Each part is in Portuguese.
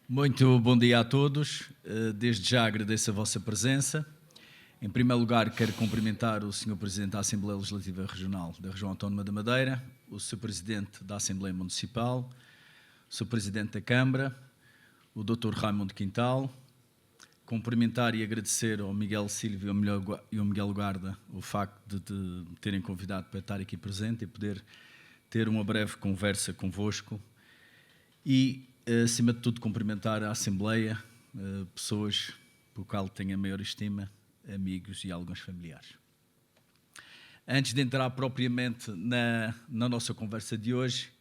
Muito bom dia a todos. Desde já agradeço a vossa presença. Em primeiro lugar, quero cumprimentar o Sr. Presidente da Assembleia Legislativa Regional da Região Autónoma da Madeira, o Sr. Presidente da Assembleia Municipal, o Sr. Presidente da Câmara, o Dr. Raimundo Quintal. Cumprimentar e agradecer ao Miguel Silva e ao Miguel Guarda o facto de me terem convidado para estar aqui presente e poder ter uma breve conversa convosco. E, acima de tudo, cumprimentar a Assembleia, pessoas por qual tenho a maior estima, amigos e alguns familiares. Antes de entrar propriamente na nossa conversa de hoje,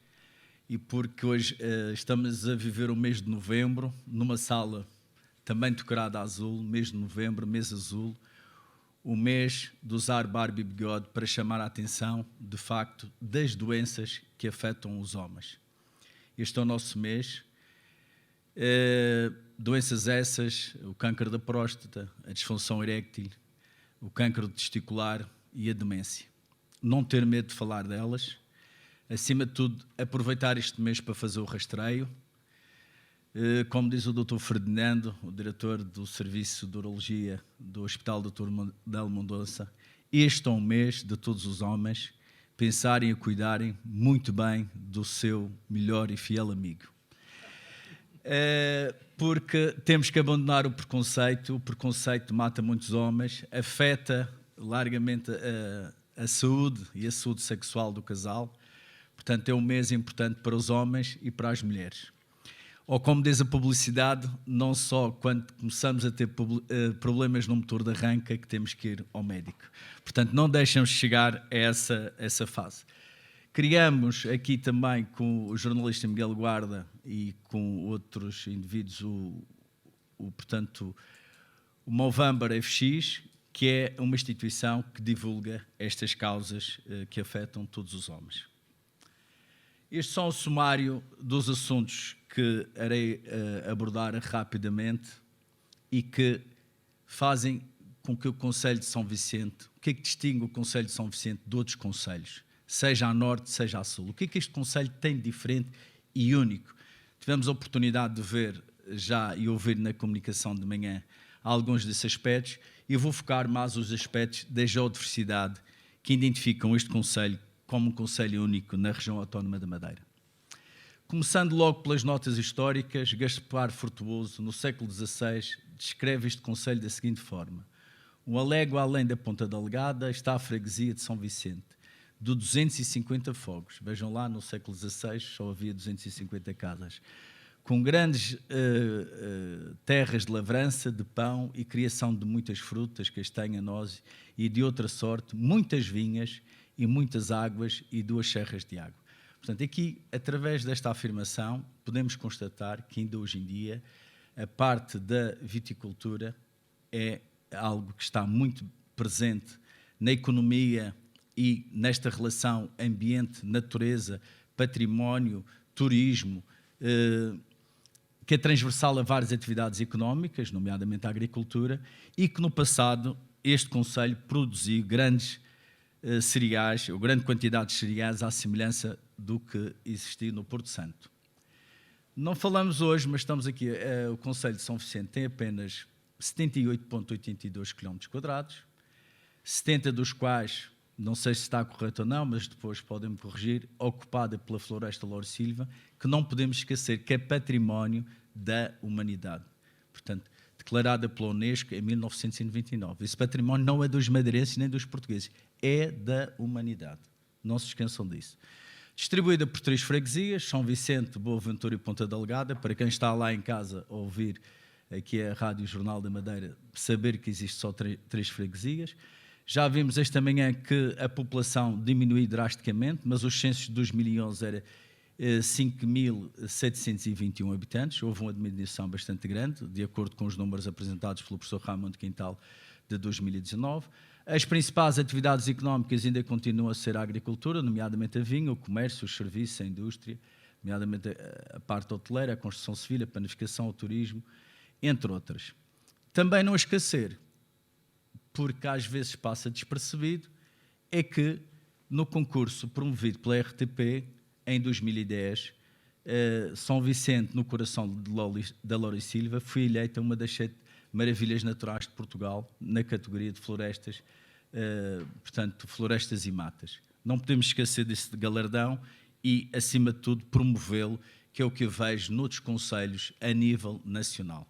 e porque hoje estamos a viver o mês de novembro, numa sala também decorada a azul, mês de novembro, mês azul, o mês de usar barba e bigode para chamar a atenção, de facto, das doenças que afetam os homens. Este é o nosso mês. Doenças essas, o câncer da próstata, a disfunção eréctil, o câncer testicular e a demência. Não ter medo de falar delas. Acima de tudo, aproveitar este mês para fazer o rastreio. Como diz o Dr. Ferdinando, o diretor do Serviço de Urologia do Hospital Dr. Del Mendonça, este é um mês de todos os homens pensarem e cuidarem muito bem do seu melhor e fiel amigo. Porque temos que abandonar o preconceito mata muitos homens, afeta largamente a saúde e a saúde sexual do casal. Portanto, é um mês importante para os homens e para as mulheres. Ou como diz a publicidade, não só quando começamos a ter problemas no motor de arranque é que temos que ir ao médico. Portanto, não deixemos chegar a essa fase. Criamos aqui também com o jornalista Miguel Guarda e com outros indivíduos portanto, o Movember FX, que é uma instituição que divulga estas causas que afetam todos os homens. Este é só um sumário dos assuntos que irei abordar rapidamente e que fazem com que o Conselho de São Vicente, o que é que distingue o Conselho de São Vicente de outros concelhos, seja a norte, seja a sul? O que é que este Conselho tem de diferente e único? Tivemos a oportunidade de ver já e ouvir na comunicação de manhã alguns desses aspectos e vou focar mais os aspectos da geodiversidade que identificam este Conselho como um concelho único na região autónoma da Madeira. Começando logo pelas notas históricas, Gaspar Frutuoso, no século XVI, descreve este concelho da seguinte forma: uma légua além da Ponta Delgada está a freguesia de São Vicente, de 250 fogos. Vejam lá, no século XVI só havia 250 casas, com grandes terras de lavrança, de pão e criação de muitas frutas, castanha, noz e de outra sorte, muitas vinhas e muitas águas e 2 serras de água. Portanto, aqui, através desta afirmação, podemos constatar que ainda hoje em dia a parte da viticultura é algo que está muito presente na economia e nesta relação ambiente-natureza, património, turismo, que é transversal a várias atividades económicas, nomeadamente a agricultura, e que no passado este concelho produziu grandes cereais, ou grande quantidade de cereais à semelhança do que existia no Porto Santo. Não falamos hoje, mas estamos aqui, o Concelho de São Vicente tem apenas 78,82 km², 70 dos quais, não sei se está correto ou não, mas depois podem-me corrigir, ocupada pela Floresta Louro Silva, que não podemos esquecer que é património da humanidade. Portanto, declarada pela Unesco em 1999. Esse património não é dos madeirenses nem dos portugueses, é da humanidade. Não se esqueçam disso. Distribuída por 3 freguesias, São Vicente, Boa Ventura e Ponta Delgada. Para quem está lá em casa a ouvir aqui a Rádio Jornal da Madeira, saber que existe só 3 freguesias. Já vimos esta manhã que a população diminuiu drasticamente, mas os censos de 2011 era 5.721 habitantes. Houve uma diminuição bastante grande, de acordo com os números apresentados pelo professor Raimundo Quintal de 2019. As principais atividades económicas ainda continuam a ser a agricultura, nomeadamente a vinha, o comércio, os serviços, a indústria, nomeadamente a parte hoteleira, a construção civil, a panificação, o turismo, entre outras. Também não esquecer, porque às vezes passa despercebido, é que no concurso promovido pela RTP, em 2010, São Vicente, no coração da Lori Silva, foi eleita uma das 7 maravilhas naturais de Portugal, na categoria de florestas, portanto, florestas e matas. Não podemos esquecer desse galardão e, acima de tudo, promovê-lo, que é o que eu vejo noutros concelhos a nível nacional.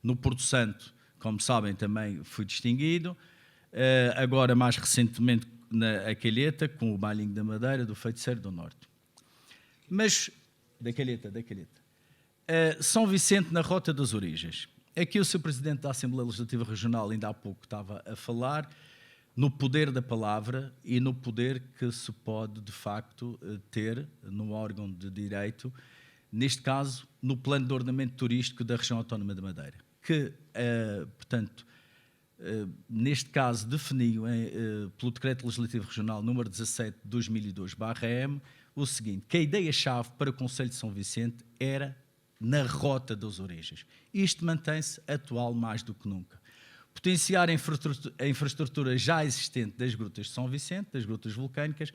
No Porto Santo, como sabem, também fui distinguido, agora mais recentemente na Calheta, com o Bailinho da Madeira, do Feiticeiro do Norte. Mas, da Calheta. São Vicente na Rota das Origens. Aqui o Sr. Presidente da Assembleia Legislativa Regional ainda há pouco estava a falar no poder da palavra e no poder que se pode, de facto, ter no órgão de direito, neste caso, no plano de ordenamento turístico da região autónoma da Madeira, que, portanto, neste caso, definiu pelo Decreto Legislativo Regional número 17 de 2002/M o seguinte, que a ideia-chave para o Concelho de São Vicente era na Rota das Origens. Isto mantém-se atual mais do que nunca. Potenciar a infraestrutura já existente das grutas de São Vicente, das grutas vulcânicas,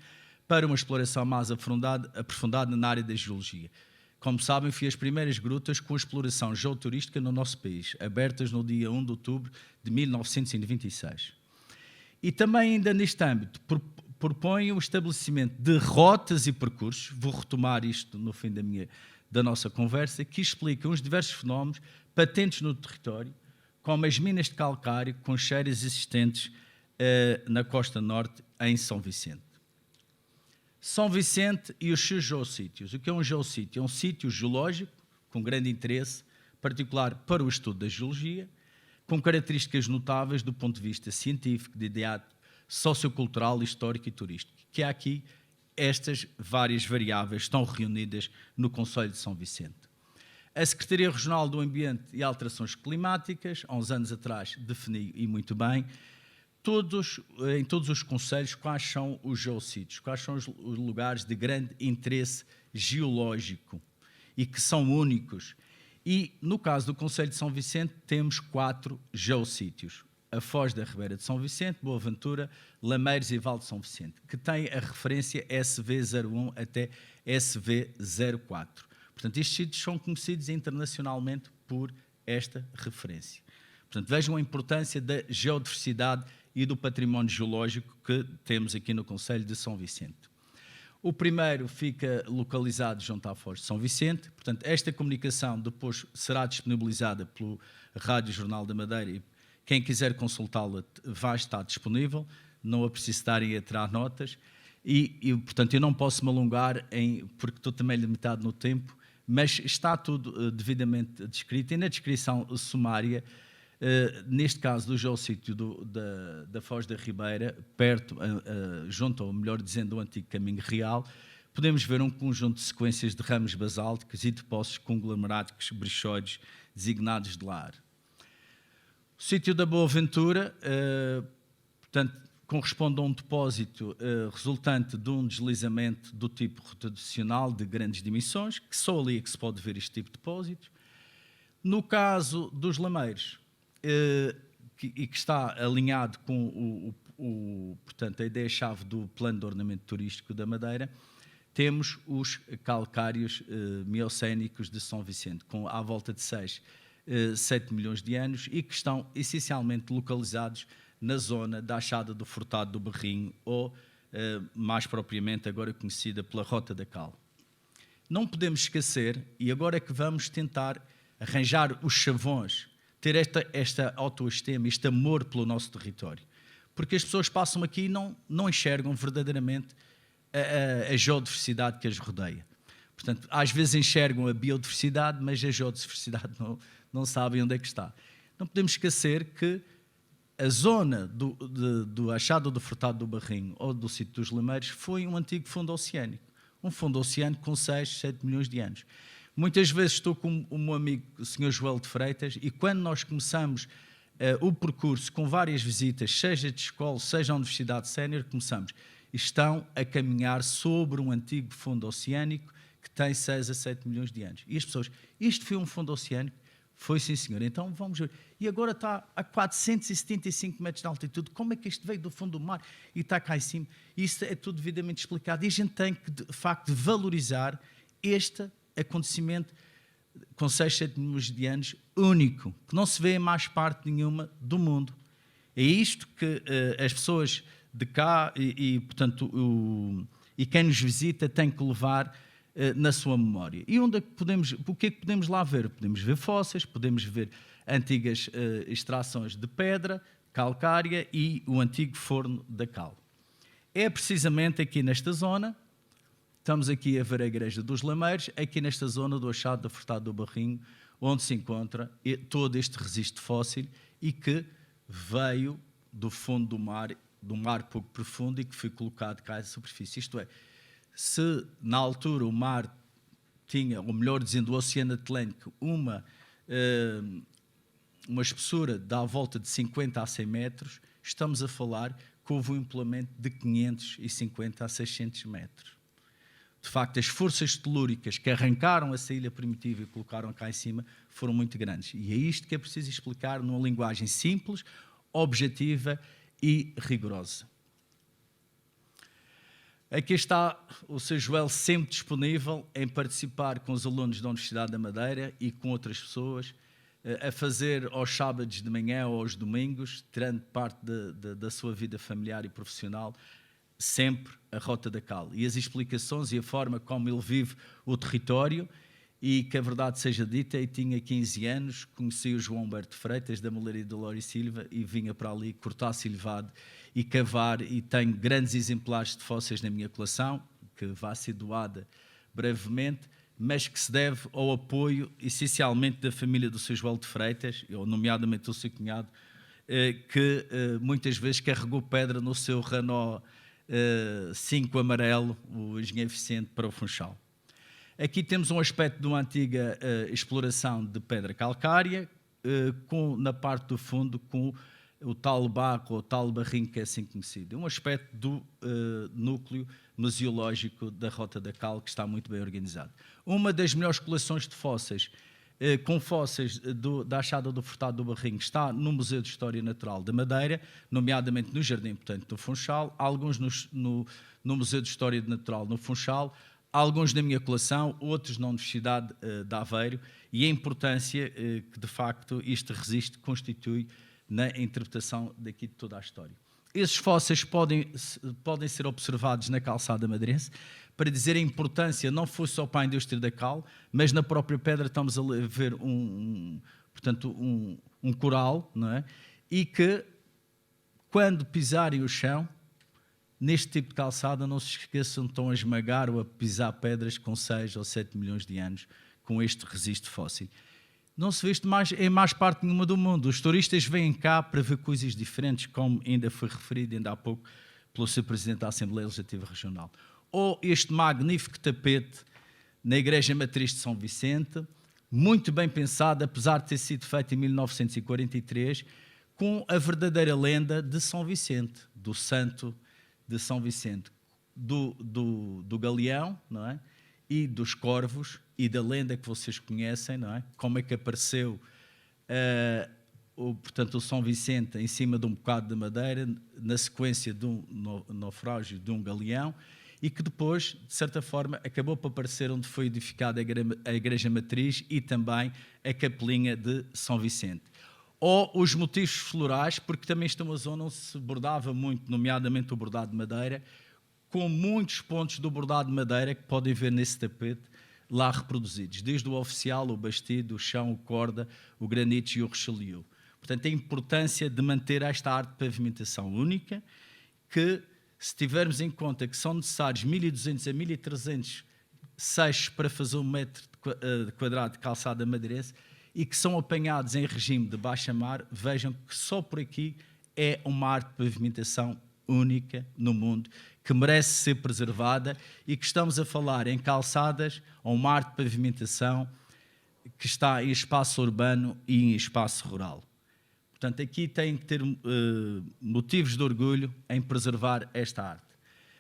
para uma exploração mais aprofundada na área da geologia. Como sabem, foi as primeiras grutas com exploração geoturística no nosso país, abertas no dia 1 de outubro de 1926. E também, ainda neste âmbito, propõe o estabelecimento de rotas e percursos, vou retomar isto no fim da nossa conversa, que explicam os diversos fenómenos patentes no território, como as minas de calcário com cheiras existentes na costa norte, em São Vicente. São Vicente e os seus geossítios. O que é um geossítio? É um sítio geológico com grande interesse, particular para o estudo da geologia, com características notáveis do ponto de vista científico, didático, sociocultural, histórico e turístico, que há aqui estas várias variáveis estão reunidas no Concelho de São Vicente. A Secretaria Regional do Ambiente e Alterações Climáticas, há uns anos atrás, definiu, e muito bem, em todos os concelhos, quais são os geossítios, quais são os lugares de grande interesse geológico e que são únicos. E, no caso do Concelho de São Vicente, temos 4 geossítios. A Foz da Ribeira de São Vicente, Boa Ventura, Lameiros e Val de São Vicente, que tem a referência SV01 até SV04. Portanto, estes sítios são conhecidos internacionalmente por esta referência. Portanto, vejam a importância da geodiversidade e do património geológico que temos aqui no Concelho de São Vicente. O primeiro fica localizado junto à Foz de São Vicente. Portanto, esta comunicação depois será disponibilizada pelo Rádio Jornal da Madeira e quem quiser consultá-la vai estar disponível, não é preciso estarem a tirar notas. Portanto, eu não posso me alongar, porque estou também limitado no tempo, mas está tudo devidamente descrito. E na descrição sumária, neste caso do geossítio da Foz da Ribeira, perto, junto, ou melhor dizendo, do antigo Caminho Real, podemos ver um conjunto de sequências de ramos basálticos e depósitos conglomerados brichoides designados de lar. O sítio da Boa Ventura, portanto, corresponde a um depósito resultante de um deslizamento do tipo rotacional de grandes dimensões, que só ali é que se pode ver este tipo de depósitos. No caso dos Lameiros, que está alinhado com portanto, a ideia-chave do Plano de Ordenamento Turístico da Madeira, temos os calcários miocénicos de São Vicente, com à volta de 7 milhões de anos e que estão essencialmente localizados na zona da Achada do Furtado do Berrinho ou, mais propriamente, agora conhecida pela Rota da Cal. Não podemos esquecer, e agora é que vamos tentar arranjar os chavões, ter esta autoestima, este amor pelo nosso território, porque as pessoas passam aqui e não enxergam verdadeiramente a geodiversidade que as rodeia. Portanto, às vezes enxergam a biodiversidade, mas a geodiversidade não sabem onde é que está. Não podemos esquecer que a zona do Achado do Furtado do Barrinho ou do sítio dos Lameiros foi um antigo fundo oceânico. Um fundo oceânico com 6, 7 milhões de anos. Muitas vezes estou com o meu amigo, o Sr. Joel de Freitas, e quando nós começamos o percurso com várias visitas, seja de escola, seja a Universidade Sénior, estão a caminhar sobre um antigo fundo oceânico que tem 6 a 7 milhões de anos. E as pessoas, isto foi um fundo oceânico? Foi, sim, senhor. Então, vamos ver. E agora está a 475 metros de altitude. Como é que isto veio do fundo do mar e está cá em cima? Isso é tudo devidamente explicado. E a gente tem que, de facto, valorizar esta acontecimento com 6, 7 milhões de anos único, que não se vê em mais parte nenhuma do mundo. É isto que as pessoas de cá portanto, e quem nos visita tem que levar na sua memória. E onde é que o que é que podemos lá ver? Podemos ver fósseis, podemos ver antigas extrações de pedra calcária e o antigo forno da cal. É precisamente aqui nesta zona, estamos aqui a ver a Igreja dos Lameiros, aqui nesta zona do achado da Furtado do Barrinho, onde se encontra todo este registro fóssil e que veio do fundo do mar pouco profundo e que foi colocado cá à superfície. Isto é, se na altura o mar tinha, ou melhor dizendo, o Oceano Atlântico, uma espessura de à volta de 50 a 100 metros, estamos a falar que houve um empolamento de 550 a 600 metros. De facto, as forças telúricas que arrancaram essa ilha primitiva e colocaram cá em cima foram muito grandes. E é isto que é preciso explicar numa linguagem simples, objetiva e rigorosa. Aqui está o Sr. Joel sempre disponível em participar com os alunos da Universidade da Madeira e com outras pessoas, a fazer aos sábados de manhã ou aos domingos, tirando parte da sua vida familiar e profissional, sempre a Rota da Cal. E as explicações e a forma como ele vive o território, e que a verdade seja dita, eu tinha 15 anos, conheci o João Humberto Freitas, da Malaria de Lori Silva, e vinha para ali cortar silvado e cavar, e tenho grandes exemplares de fósseis na minha coleção, que vai ser doada brevemente, mas que se deve ao apoio, essencialmente, da família do Sr. João de Freitas, ou nomeadamente do seu cunhado, que muitas vezes carregou pedra no seu Renault 5 amarelo, o engenheiro Vicente, para o Funchal. Aqui temos um aspecto de uma antiga exploração de pedra calcária, na parte do fundo com o tal barro, ou tal barrinho que é assim conhecido. É um aspecto do núcleo museológico da Rota da Cal, que está muito bem organizado. Uma das melhores coleções de fósseis, com fósseis da achada do Furtado do Barrinho, está no Museu de História Natural da Madeira, nomeadamente no Jardim Botânico do Funchal, alguns no Museu de História Natural no Funchal, alguns na minha coleção, outros na Universidade de Aveiro, e a importância que, de facto, este registro constitui na interpretação daqui de toda a história. Esses fósseis podem ser observados na calçada madeirense, para dizer a importância, não foi só para a indústria da cal, mas na própria pedra estamos a ver portanto, um coral, não é? E que, quando pisarem o chão, neste tipo de calçada, não se esqueçam de estão a esmagar ou a pisar pedras com 6 ou 7 milhões de anos, com este registro fóssil. Não se vê isto em mais parte nenhuma do mundo. Os turistas vêm cá para ver coisas diferentes, como ainda foi referido ainda há pouco pelo Sr. Presidente da Assembleia Legislativa Regional. Ou este magnífico tapete na Igreja Matriz de São Vicente, muito bem pensado, apesar de ter sido feito em 1943, com a verdadeira lenda de São Vicente, do santo de São Vicente, do galeão, não é? E dos corvos, e da lenda que vocês conhecem, não é? Como é que apareceu portanto, o São Vicente em cima de um bocado de madeira, na sequência de um naufrágio de um galeão, e que depois, de certa forma, acabou por aparecer onde foi edificada a Igreja Matriz e também a Capelinha de São Vicente. Ou os motivos florais, porque também esta é uma zona onde se bordava muito, nomeadamente o bordado de madeira, com muitos pontos do bordado de madeira que podem ver nesse tapete lá reproduzidos, desde o oficial, o bastido, o chão, o corda, o granite e o recheliu. Portanto, a importância de manter esta arte de pavimentação única, que, se tivermos em conta que são necessários 1.200 a 1.300 seixos para fazer 1 metro quadrado de calçada madeirense, e que são apanhados em regime de baixa mar, vejam que só por aqui é uma arte de pavimentação única no mundo, que merece ser preservada, e que estamos a falar em calçadas, ou uma arte de pavimentação que está em espaço urbano e em espaço rural. Portanto, aqui tem que ter motivos de orgulho em preservar esta arte.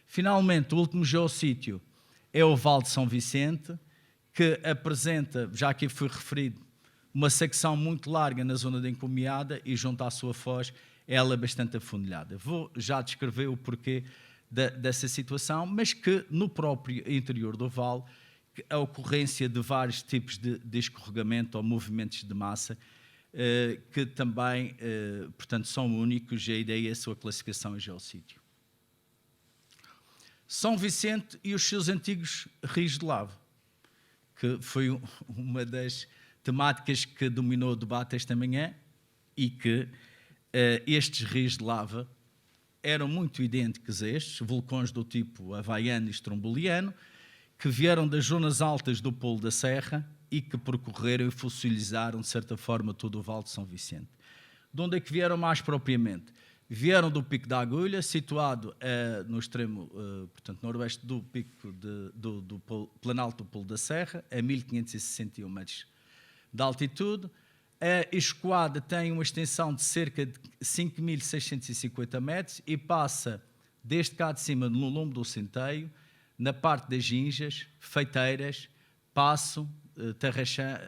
Finalmente, o último geossítio é o Vale de São Vicente, que apresenta, já aqui foi referido, uma secção muito larga na zona da encomiada e junto à sua foz, ela é bastante afundilhada. Vou já descrever o porquê dessa situação, mas que no próprio interior do vale, a ocorrência de vários tipos de escorregamento ou movimentos de massa, que também, portanto, são únicos, e a ideia é a sua classificação em geossítio. São Vicente e os seus antigos rios de lava, que foi uma das temáticas que dominou o debate esta manhã, e que estes rios de lava eram muito idênticos a estes, vulcões do tipo havaiano e stromboliano, que vieram das zonas altas do Polo da Serra e que percorreram e fossilizaram, de certa forma, todo o Vale de São Vicente. De onde é que vieram mais propriamente? Vieram do Pico da Agulha, situado no extremo, portanto, noroeste do pico do Planalto do Polo da Serra, a 1561 metros de altitude. A escoada tem uma extensão de cerca de 5.650 metros e passa desde cá de cima, no lombo do Centeio, na parte das Ginjas, Feiteiras, Passo, Tarraxã,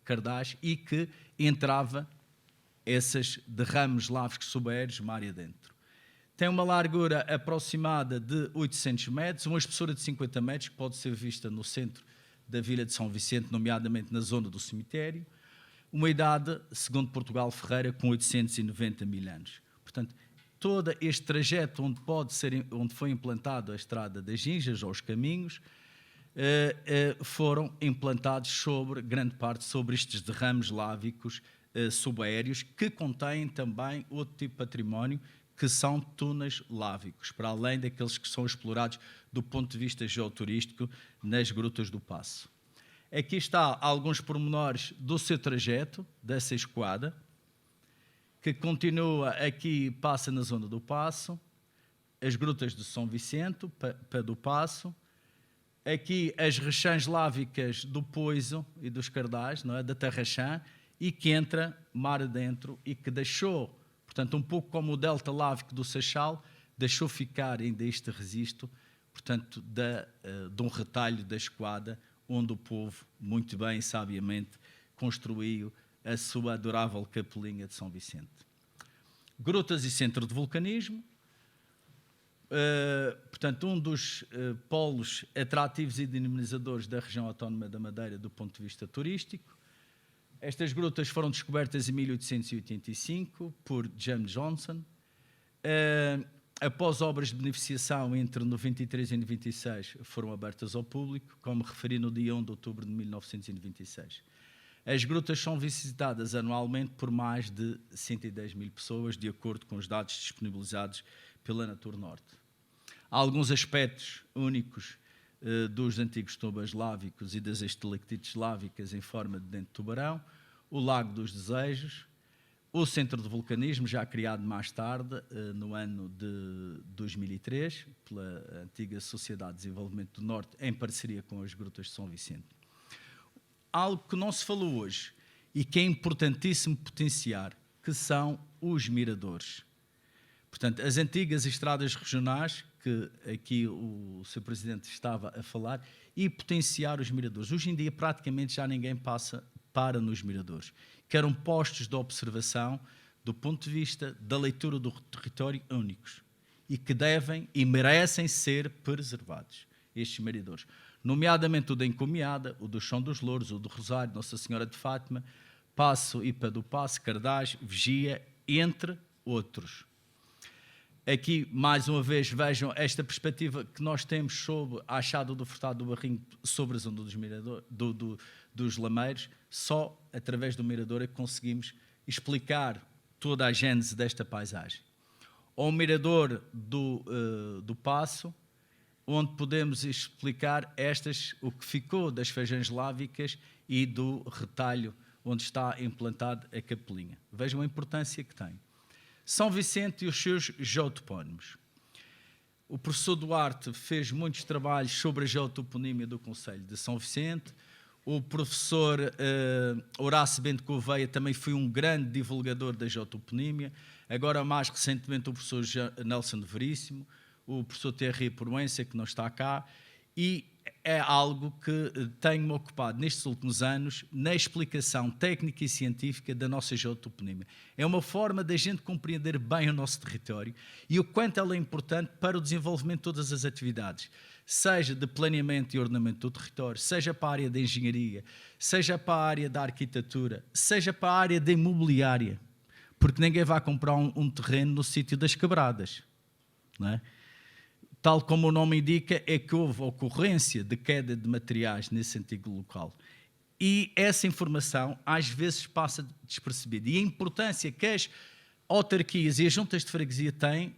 Cardás, e que entrava esses derrames lávicos subaéreos mar adentro. Tem uma largura aproximada de 800 metros, uma espessura de 50 metros, que pode ser vista no centro da Vila de São Vicente, nomeadamente na zona do cemitério. Uma idade, segundo Portugal Ferreira, com 890 mil anos. Portanto, todo este trajeto onde foi implantada a estrada das Ginjas, ou os caminhos, foram implantados grande parte sobre estes derrames lávicos subaéreos, que contêm também outro tipo de património, que são túneis lávicos, para além daqueles que são explorados do ponto de vista geoturístico nas grutas do Passo. Aqui está alguns pormenores do seu trajeto, dessa escoada, que continua aqui, passa na zona do Passo, as grutas de São Vicente, para do Passo, aqui as rechãs lávicas do Poiso e dos Cardais, não é? Da Tarraxã, e que entra mar adentro e que deixou, portanto, um pouco como o delta lávico do Seixal, deixou ficar ainda este registro, portanto, de um retalho da escoada, onde o povo, muito bem e sabiamente, construiu a sua adorável capelinha de São Vicente. Grutas e centro de vulcanismo, portanto, um dos polos atrativos e dinamizadores da região autónoma da Madeira do ponto de vista turístico. Estas grutas foram descobertas em 1885 por James Johnson. Após obras de beneficiação entre 93 e 96, foram abertas ao público, como referi no dia 1 de outubro de 1996. As grutas são visitadas anualmente por mais de 110 mil pessoas, de acordo com os dados disponibilizados pela Natur Norte. Há alguns aspectos únicos dos antigos tubas lávicos e das estalactites lávicas em forma de dente de tubarão, o Lago dos Desejos, o Centro de Vulcanismo, já criado mais tarde, no ano de 2003, pela antiga Sociedade de Desenvolvimento do Norte, em parceria com as Grutas de São Vicente. Algo que não se falou hoje e que é importantíssimo potenciar, que são os miradores. Portanto, as antigas estradas regionais, que aqui o Sr. Presidente estava a falar, e potenciar os miradores. Hoje em dia, praticamente, já ninguém para nos miradores, que eram postos de observação do ponto de vista da leitura do território únicos e que devem e merecem ser preservados, estes miradores. Nomeadamente o da Encomiada, o do Chão dos Louros, o do Rosário, Nossa Senhora de Fátima, Passo e do Passo, Cardás, Vigia, entre outros. Aqui, mais uma vez, vejam esta perspectiva que nós temos sobre a Achada do Furtado do Barrinho, sobre a zona dos Lameiros. Só através do mirador é que conseguimos explicar toda a gênese desta paisagem. Ao mirador do Passo, onde podemos explicar o que ficou das feijões lávicas e do retalho onde está implantada a capelinha. Vejam a importância que tem. São Vicente e os seus geotopónimos. O professor Duarte fez muitos trabalhos sobre a geotoponímia do concelho de São Vicente. O professor Horácio Bento Gouveia também foi um grande divulgador da geotoponímia. Agora, mais recentemente, o professor Nelson Veríssimo, o professor Thierry Proença, que não está cá, e é algo que tenho-me ocupado nestes últimos anos na explicação técnica e científica da nossa geotoponímia. É uma forma da gente compreender bem o nosso território e o quanto ela é importante para o desenvolvimento de todas as atividades, seja de planeamento e ordenamento do território, seja para a área da engenharia, seja para a área da arquitetura, seja para a área da imobiliária, porque ninguém vai comprar um terreno no sítio das quebradas, não é? Tal como o nome indica, é que houve ocorrência de queda de materiais nesse antigo local. E essa informação, às vezes, passa despercebida. E a importância que as autarquias e as juntas de freguesia têm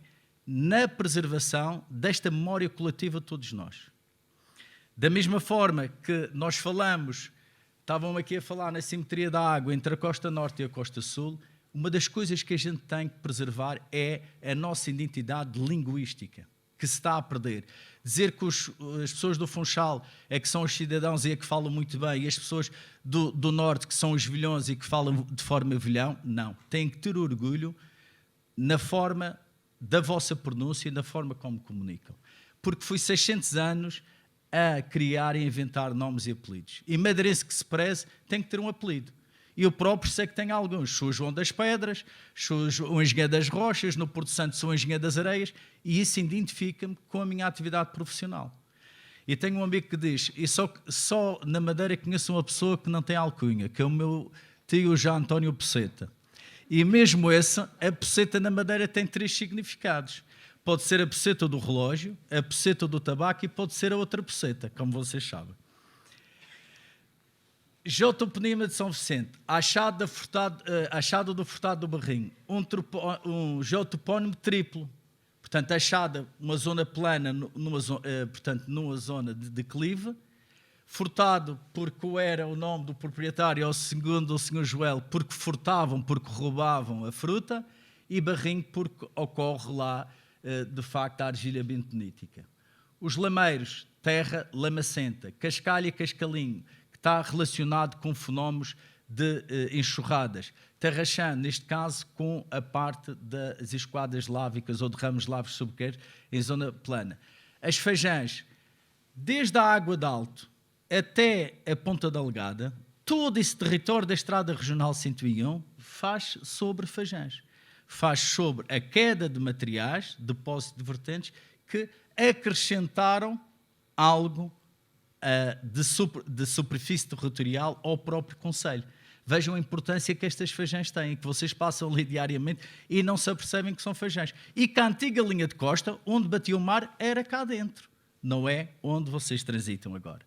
na preservação desta memória coletiva de todos nós. Da mesma forma que nós falamos, estavam aqui a falar na simetria da água entre a costa norte e a costa sul, uma das coisas que a gente tem que preservar é a nossa identidade linguística, que se está a perder. Dizer que as pessoas do Funchal é que são os cidadãos e é que falam muito bem, e as pessoas do Norte que são os vilhões e que falam de forma vilhão, não. Têm que ter orgulho na forma da vossa pronúncia e na forma como comunicam. Porque foi 600 anos a criar e inventar nomes e apelidos. E madeirense que se preze tem que ter um apelido. E eu próprio sei que tenho alguns. Sou João das Pedras, sou o engenheiro das Rochas, no Porto Santo sou o engenheiro das Areias, e isso identifica-me com a minha atividade profissional. E tenho um amigo que diz, e só na Madeira conheço uma pessoa que não tem alcunha, que é o meu tio já António Poceta. E mesmo essa, a poceta na Madeira tem 3 significados. Pode ser a poceta do relógio, a poceta do tabaco e pode ser a outra poceta, como vocês sabem. Geotoponímia de São Vicente, achado do Furtado do Barrinho, um geotopónimo triplo, portanto, achada uma zona plana, numa zona de declive, Furtado porque era o nome do proprietário, ou segundo o Sr. Joel, porque furtavam, porque roubavam a fruta, e Barrinho porque ocorre lá, de facto, a argila bentonítica. Os lameiros, terra lamacenta, cascalho e cascalinho, está relacionado com fenómenos de enxurradas. Tarraxã, neste caso, com a parte das esquadras lávicas ou de ramos lávicos subqueiros em zona plana. As Fajãs, desde a Água de Alto até a Ponta da Legada, todo esse território da Estrada Regional 101 faz sobre Fajãs. Faz sobre a queda de materiais, depósitos de vertentes, que acrescentaram algo de superfície territorial ao próprio concelho. Vejam a importância que estas Fajãs têm, que vocês passam ali diariamente e não se apercebem que são Fajãs. E que a antiga linha de costa, onde batia o mar, era cá dentro. Não é onde vocês transitam agora.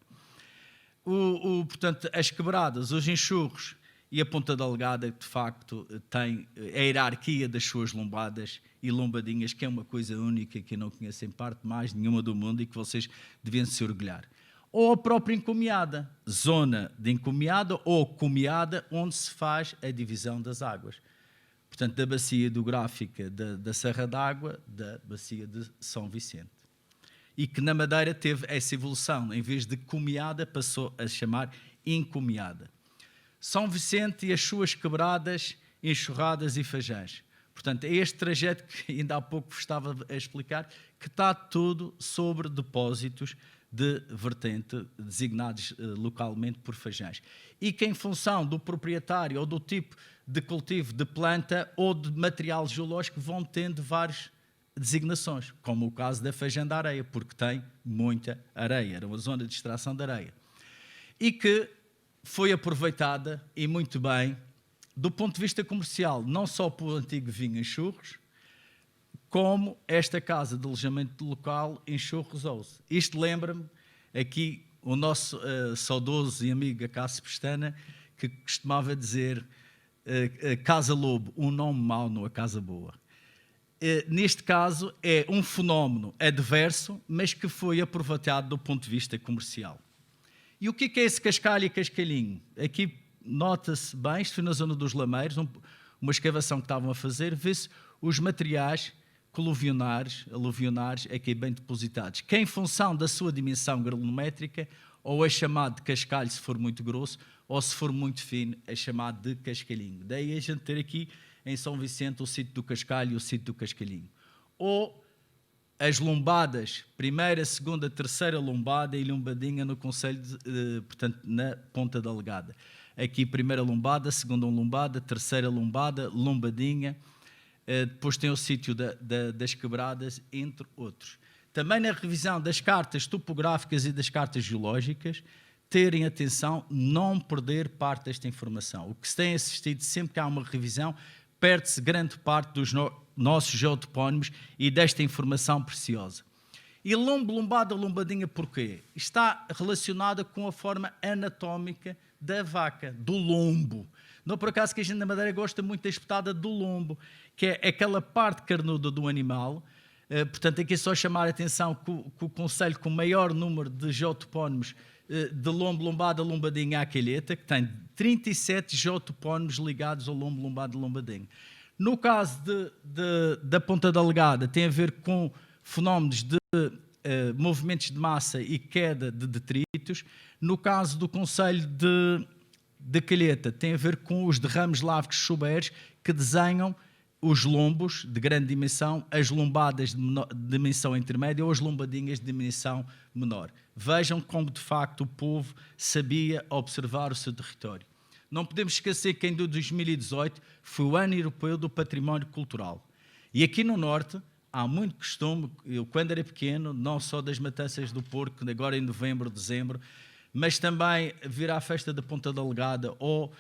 Portanto, as quebradas, os enxurros e a Ponta da Legada, de facto, tem a hierarquia das suas lombadas e lombadinhas, que é uma coisa única que eu não conheço em parte mais nenhuma do mundo e que vocês deviam se orgulhar. Ou a própria encomiada, zona de encomiada ou comiada, onde se faz a divisão das águas. Portanto, da bacia hidrográfica da Serra d'Água, da bacia de São Vicente. E que na Madeira teve essa evolução, em vez de comiada, passou a chamar encomiada. São Vicente e as suas quebradas, enxurradas e fajãs. Portanto, é este trajeto que ainda há pouco vos estava a explicar, que está tudo sobre depósitos de vertente designados localmente por fajãs. E que em função do proprietário ou do tipo de cultivo de planta ou de material geológico vão tendo várias designações, como o caso da Fajã da Areia, porque tem muita areia, era uma zona de extração de areia. E que foi aproveitada, e muito bem, do ponto de vista comercial, não só pelo antigo vinho em Churros, como esta casa de alojamento local em Churros House. Isto lembra-me aqui o nosso saudoso e amigo Acácio Pestana, que costumava dizer Casa Lobo, um nome mau não a casa boa. Neste caso é um fenómeno adverso, mas que foi aproveitado do ponto de vista comercial. E o que é esse cascalho e cascalhinho? Aqui nota-se bem, isto foi na zona dos Lameiros, uma escavação que estavam a fazer, vê-se os materiais aluvionares aqui bem depositados, que em função da sua dimensão granulométrica, ou é chamado de cascalho se for muito grosso, ou se for muito fino, é chamado de cascalhinho. Daí a gente ter aqui em São Vicente o sítio do Cascalho e o sítio do Cascalhinho. Ou as lombadas, primeira, segunda, terceira lombada e lombadinha no concelho, portanto, na Ponta Delgada. Aqui, primeira lombada, segunda lombada, terceira lombada, lombadinha. Depois tem o sítio das quebradas, entre outros. Também na revisão das cartas topográficas e das cartas geológicas, terem atenção, não perder parte desta informação. O que se tem assistido, sempre que há uma revisão, perde-se grande parte dos nossos geotopónimos e desta informação preciosa. E lombo, lombada, lombadinha, porquê? Está relacionada com a forma anatómica da vaca, do lombo. Não por acaso que a gente na Madeira gosta muito da espetada do lombo, que é aquela parte carnuda do animal. Portanto, aqui é só chamar a atenção que o concelho com o maior número de geotopónimos de lombo, lombada, lombadinha à calheta, que tem 37 geotopónimos ligados ao lombo, lombada, lombadinha. No caso da Ponta Delgada, tem a ver com fenómenos de movimentos de massa e queda de detritos. No caso do concelho de Calheta, tem a ver com os derrames lávicos subéreos que desenham os lombos de grande dimensão, as lombadas de dimensão intermédia ou as lombadinhas de dimensão menor. Vejam como, de facto, o povo sabia observar o seu território. Não podemos esquecer que em 2018 foi o Ano Europeu do Património Cultural. E aqui no Norte há muito costume, eu quando era pequeno, não só das matanças do porco, agora em novembro, dezembro, mas também vir à festa da Ponta Delgada ou,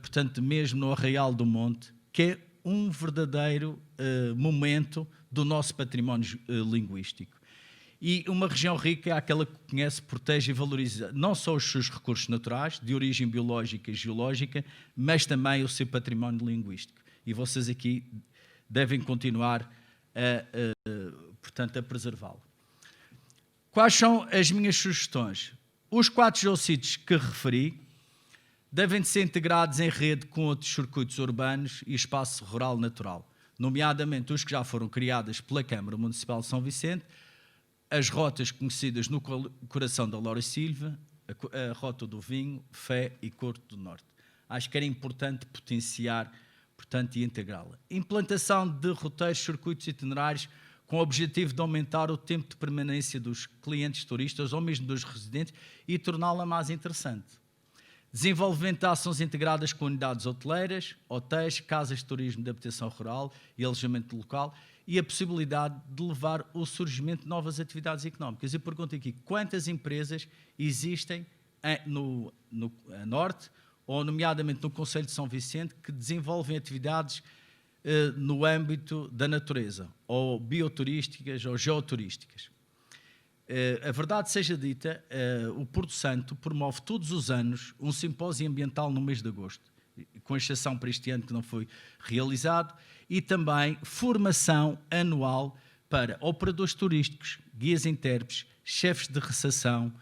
portanto, mesmo no Arraial do Monte, que é um verdadeiro momento do nosso património linguístico. E uma região rica é aquela que conhece, protege e valoriza não só os seus recursos naturais, de origem biológica e geológica, mas também o seu património linguístico. E vocês aqui devem continuar portanto, a preservá-lo. Quais são as minhas sugestões? Os 4 geossítios que referi devem de ser integrados em rede com outros circuitos urbanos e espaço rural natural, nomeadamente os que já foram criados pela Câmara Municipal de São Vicente, as rotas conhecidas no coração da Laura Silva, a Rota do Vinho, Fé e Corte do Norte. Acho que era importante potenciar, portanto, e integrá-la. Implantação de roteiros, circuitos itinerários com o objetivo de aumentar o tempo de permanência dos clientes turistas ou mesmo dos residentes e torná-la mais interessante. Desenvolvimento de ações integradas com unidades hoteleiras, hotéis, casas de turismo de habitação rural e alojamento local e a possibilidade de levar o surgimento de novas atividades económicas. Eu pergunto aqui, quantas empresas existem no Norte, ou nomeadamente no Concelho de São Vicente, que desenvolvem atividades no âmbito da natureza, ou bioturísticas ou geoturísticas? A verdade seja dita, o Porto Santo promove todos os anos um simpósio ambiental no mês de agosto, com exceção para este ano que não foi realizado, e também formação anual para operadores turísticos, guias intérpretes, chefes de recepção,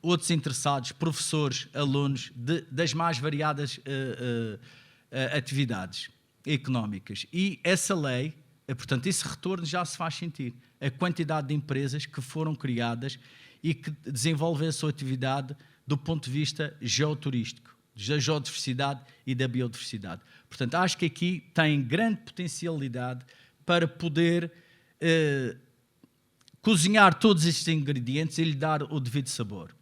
outros interessados, professores, alunos, das mais variadas atividades económicas. E essa lei, portanto, esse retorno já se faz sentir. A quantidade de empresas que foram criadas e que desenvolvem a sua atividade do ponto de vista geoturístico, da geodiversidade e da biodiversidade. Portanto, acho que aqui tem grande potencialidade para poder cozinhar todos estes ingredientes e lhe dar o devido sabor.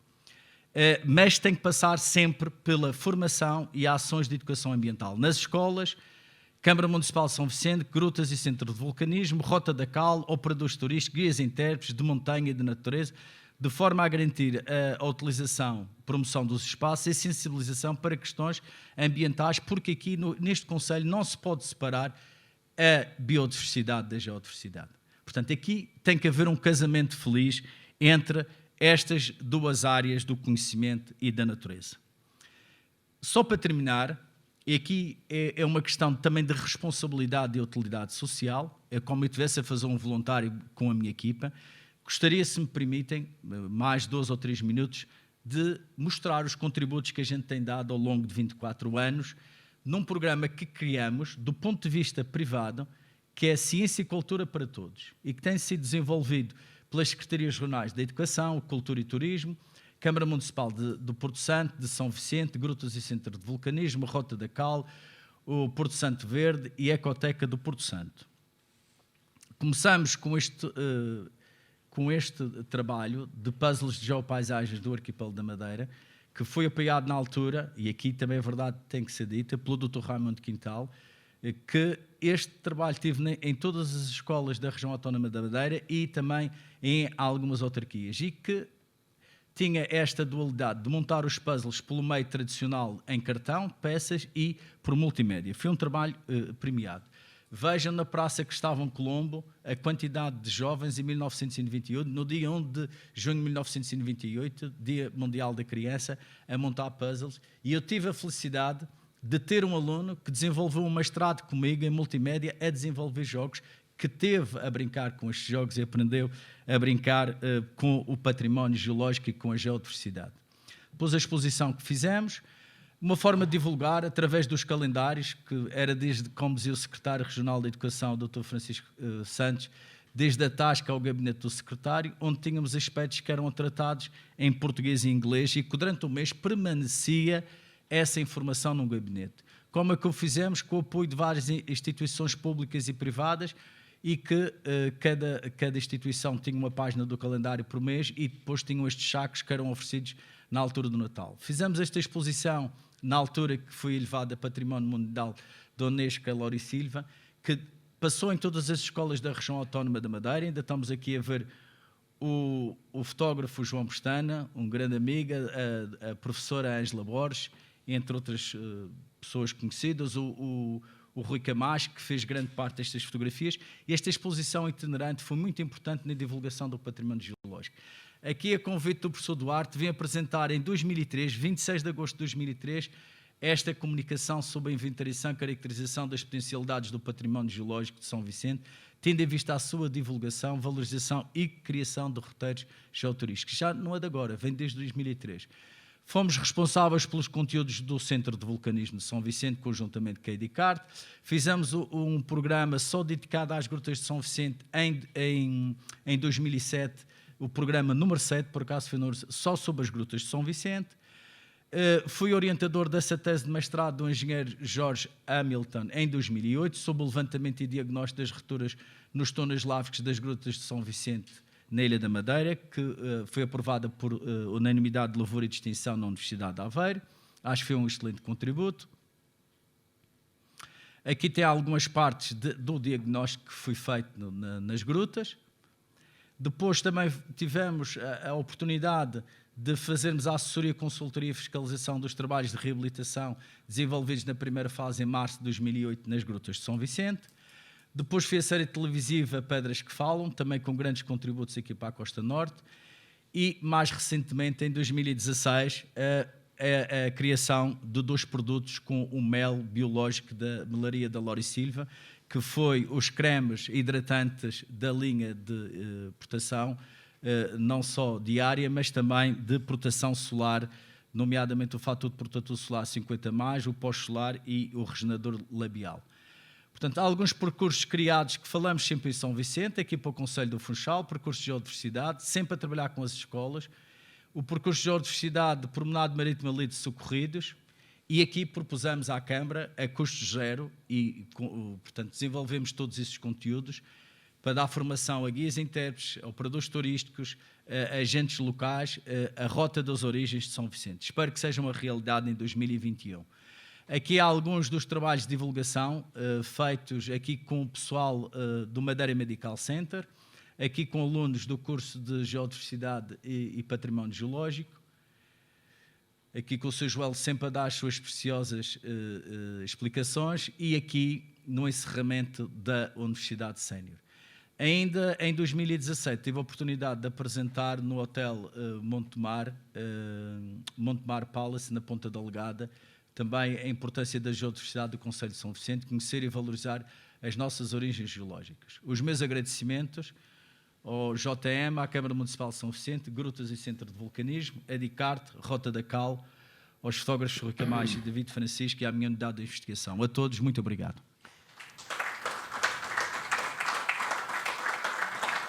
Mas tem que passar sempre pela formação e ações de educação ambiental. Nas escolas, Câmara Municipal de São Vicente, grutas e centro de vulcanismo, Rota da Cal, operadores turísticos, guias intérpretes de montanha e de natureza, de forma a garantir a utilização, promoção dos espaços e sensibilização para questões ambientais, porque aqui neste Concelho não se pode separar a biodiversidade da geodiversidade. Portanto, aqui tem que haver um casamento feliz entre estas duas áreas do conhecimento e da natureza. Só para terminar, e aqui é uma questão também de responsabilidade e utilidade social, é como eu estivesse a fazer um voluntário com a minha equipa. Gostaria, se me permitem, mais 2 ou 3 minutos, de mostrar os contributos que a gente tem dado ao longo de 24 anos, num programa que criamos, do ponto de vista privado, que é Ciência e Cultura para Todos, e que tem sido desenvolvido pelas Secretarias Regionais da Educação, Cultura e Turismo, Câmara Municipal do Porto Santo, de São Vicente, Grutas e Centro de Vulcanismo, Rota da Cal, o Porto Santo Verde e a Ecoteca do Porto Santo. Começamos com este trabalho de puzzles de geopaisagens do Arquipélago da Madeira, que foi apoiado na altura, e aqui também é verdade, tem que ser dita, pelo Dr. Raimundo Quintal, que este trabalho tive em todas as escolas da região autónoma da Madeira e também em algumas autarquias, e que tinha esta dualidade de montar os puzzles pelo meio tradicional em cartão, peças e por multimédia. Foi um trabalho premiado. Vejam na Praça Cristóvão Colombo a quantidade de jovens em 1998, no dia 1 de junho de 1998, Dia Mundial da Criança, a montar puzzles. E eu tive a felicidade de ter um aluno que desenvolveu um mestrado comigo em multimédia a desenvolver jogos, que teve a brincar com estes jogos e aprendeu a brincar com o património geológico e com a geodiversidade. Depois a exposição que fizemos, uma forma de divulgar através dos calendários, que era desde, como dizia o secretário regional da Educação, Dr. Francisco Santos, desde a tasca ao gabinete do secretário, onde tínhamos aspectos que eram tratados em português e inglês e que durante o mês permanecia essa informação no gabinete. Como é que o fizemos? Com o apoio de várias instituições públicas e privadas, e que cada instituição tinha uma página do calendário por mês e depois tinham estes sacos que eram oferecidos na altura do Natal. Fizemos esta exposição na altura que foi elevada a Património Mundial da Unesco, a Lori Silva, que passou em todas as escolas da região autónoma da Madeira. Ainda estamos aqui a ver o fotógrafo João Pestana, um grande amigo, a professora Ângela Borges, entre outras pessoas conhecidas, o Rui Camacho, que fez grande parte destas fotografias. E esta exposição itinerante foi muito importante na divulgação do património geológico. Aqui, a convite do professor Duarte, vem apresentar em 2003, 26 de agosto de 2003, esta comunicação sobre a inventariação e caracterização das potencialidades do património geológico de São Vicente, tendo em vista a sua divulgação, valorização e criação de roteiros geoturísticos. Já não é de agora, vem desde 2003. Fomos responsáveis pelos conteúdos do Centro de Vulcanismo de São Vicente, conjuntamente com a Edicarte. Fizemos um programa só dedicado às grutas de São Vicente em 2007, o programa número 7, por acaso foi só sobre as grutas de São Vicente. Fui orientador dessa tese de mestrado do engenheiro Jorge Hamilton em 2008, sobre o levantamento e diagnóstico das rupturas nos túneis lávicos das grutas de São Vicente, na Ilha da Madeira, que foi aprovada por unanimidade de louvor e distinção na Universidade de Aveiro. Acho que foi um excelente contributo. Aqui tem algumas partes do diagnóstico que foi feito nas grutas. Depois também tivemos a oportunidade de fazermos a assessoria, consultoria e fiscalização dos trabalhos de reabilitação desenvolvidos na primeira fase em março de 2008 nas grutas de São Vicente. Depois foi a série televisiva Pedras que Falam, também com grandes contributos aqui para a Costa Norte. E, mais recentemente, em 2016, a criação de 2 produtos com o mel biológico da melaria da Lori Silva, que foi os cremes hidratantes da linha de proteção, não só diária, mas também de proteção solar, nomeadamente o fator de protetor solar 50+, o pós-solar e o regenerador labial. Portanto, há alguns percursos criados que falamos sempre em São Vicente, aqui para o Conselho do Funchal, percurso de geodiversidade, sempre a trabalhar com as escolas, o percurso de geodiversidade de Promenade Marítima Lido Socorridos, e aqui propusemos à Câmara, a custo zero, e, portanto, desenvolvemos todos esses conteúdos para dar formação a guias intérpretes, a operadores turísticos, a agentes locais, a Rota das Origens de São Vicente. Espero que seja uma realidade em 2021. Aqui há alguns dos trabalhos de divulgação feitos aqui com o pessoal do Madeira Medical Center, aqui com alunos do curso de Geodiversidade e Património Geológico, aqui com o Sr. Joel sempre a dar as suas preciosas explicações, e aqui no encerramento da Universidade Sénior. Ainda em 2017 tive a oportunidade de apresentar no Hotel Montemar Palace, na Ponta Delgada, também a importância da geodiversidade do Conselho de São Vicente, conhecer e valorizar as nossas origens geológicas. Os meus agradecimentos ao JM, à Câmara Municipal de São Vicente, Grutas e Centro de Vulcanismo, a Edicarte, Rota da Cal, aos fotógrafos Rui Camacho e David Francisco e à minha unidade de investigação. A todos, muito obrigado.